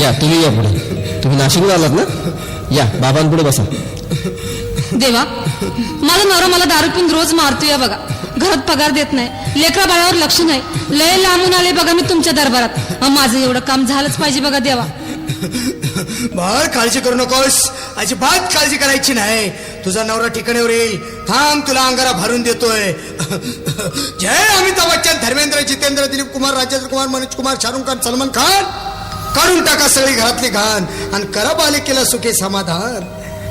या तुम्ही या पुढे. तुम्ही नाशिकला आलात ना? या बाबांपुढे बसा. देवा, माझा नवरा मला दारू पिऊन रोज मारतोय बघा. घरात पगार देत नाही, लेकरा बाळावर लक्ष नाही. लय लांबून आले बघा मी तुमच्या दरबारात. माझं एवढं काम झालंच पाहिजे बघा देवा. बाळ काळजी करू नकोस, अजिबात काळजी करायची नाही. तुझा नवरा ठिकाणीवर येईल. थांब, तुला अंगारा भरून देतोय. जय अमिताभ बच्चन, धर्मेंद्र, जितेंद्र, दिलीप कुमार, राजेंद्र कुमार, मनोज कुमार, शाहरुख खान, सलमान खान. काढून टाका सगळी घरातली घाण आणि करा बालिकेला सुखी समाधान.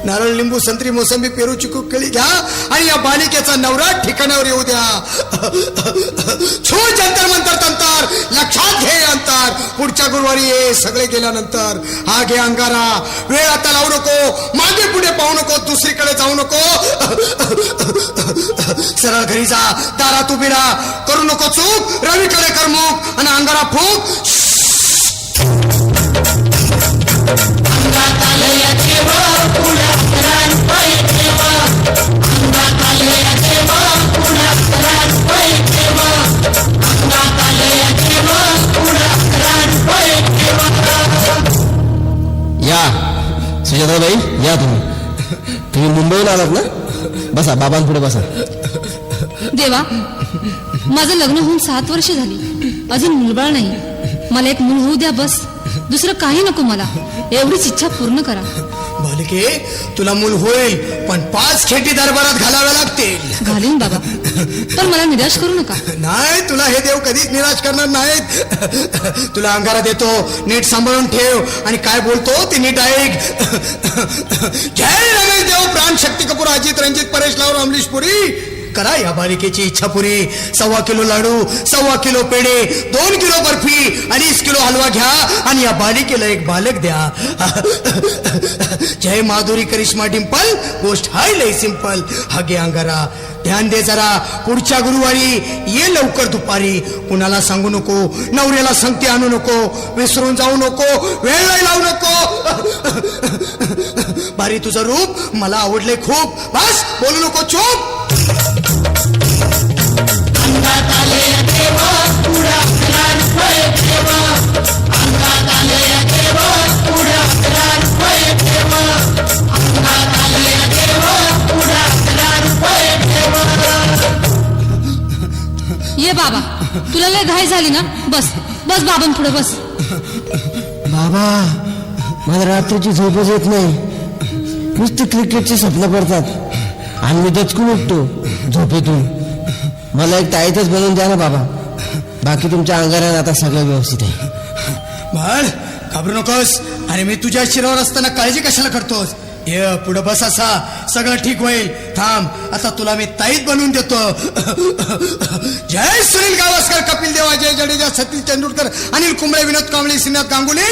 नारळ, लिंबू, संत्री, मोसंबी, पेरू, चिकू, केळी घ्या आणि या बालिकेचा नवरा ठिकाणावर येऊ द्या. छू जंतर मंतर तंतर, लक्षात घे अंतर. पुढच्या गुरुवारी ये सगळे गेल्यानंतर. हा घे अंगारा. वेळ आता लावू नको, मागे पुढे पाहू नको, दुसरीकडे जाऊ नको. सरळ घरी जा, दारात उभी राहा. करू नको चूक, रवीकडे कर मुख आणि अंगारा फूक. या सुजाताबाई, या तुम्ही मुंबईला आलात ना? बसा, बाबांपुढे बसा. देवा, माझं लग्न होऊन 7 वर्ष झाली, अजून मुलबाळ नाही. मला एक मूल होऊ द्या बस. दुसरं काही नको मला. एवढीच इच्छा पूर्ण करा. बालिके, तुला मूल होईल, पण 5 खेटी दरबारात घालाव्या लागतील. घालीन बाबा, पण मला निराश करू नका. नाही, तुला हे देव कधीच निराश करणार नाहीत. तुला अंगारा देतो, नीट सांभाळून ठेव आणि काय बोलतो ते नीट ऐक. जय रमेश देव, प्राण, शक्ती कपूर, अजित, रंजित, परेश लावर, अमरीश पुरी. करा या बालिकेची इच्छा पुरी. 1.25 किलो लाडू, 1.25 किलो पेढे, 2 किलो बर्फी, 2.5 किलो हलवा घ्या आणि या बालिकेला एक बालक द्या. जय माधुरी, करिश्मा, डिंपल, गोष्ट हाय लय सिंपल. हा घे अंगारा. ध्यान दे जरा, पुढच्या गुरुवारी ये लवकर दुपारी. कुणाला सांगू नको, नवऱ्याला संगती आणू नको, विसरून जाऊ नको, वेळ नाही लावू नको. बारी, तुझं रूप मला आवडले खूप. बस, बोलू नको, चूप. ये बाबा, तुला लय घाई झाली ना? बस बस बाबांपुढे बस. बाबा, मला रात्रीची झोपच येत नाही. नुसते क्रिकेटची स्वप्न पडतात आणि मी दचकून उठतो झोपेतून. मला एक ताईतच बनवून द्या ना बाबा. बाकी तुमच्या अंगारात आता सगळं व्यवस्थित आहे. बाळ, घाबरू नकोस. अरे मी तुझ्या शिरावर असताना काळजी कशाला करतोस? ये पुढं बस, असा सगळं ठीक होईल. थांब, आता तुला मी ताईत बनवून देतो. जय सुनील गावस्कर, कपिल देव, अजय जडेजा, सतीश तेंडुलकर, अनिल कुंबळे, विनोद कांबळे, श्रीनाथ गांगुली.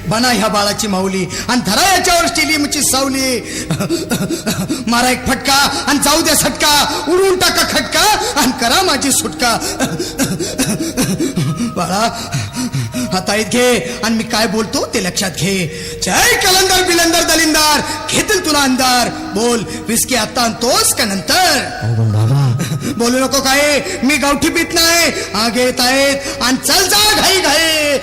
बना ह्या बाळाची माऊली आणि धरा याच्यावर स्टेलियमची सावली. मारा एक फटका आणि जाऊ द्या सटका. उडून टाका खटका आणि करा माझी सुटका. बाळा, हा ताईत घे आणि मी काय बोलतो ते लक्षात घे. जय कलंदर, बिलंदर, दलिंदर, घेतील तुला अंधार. बोल, विस्की आता आणतोस का नंतर? बाबा, बोलू नको काय, मी गावठी पीत नाही. हा घेत आहेत आणि चल जा घाई घाई.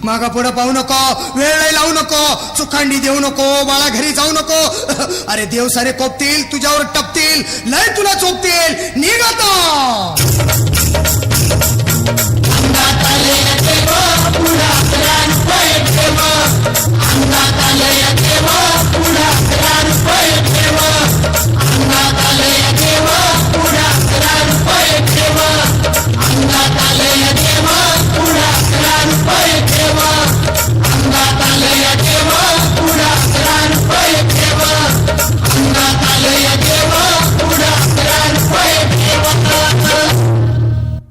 मागा पुढं पाहू नको, वेळ नाही लावू नको, चुखांडी देऊ नको, बाळा घरी जाऊ नको. अरे देव सारे कोपतील, तुझ्यावर टपतील, लय तुला चोपतील. निघ आता.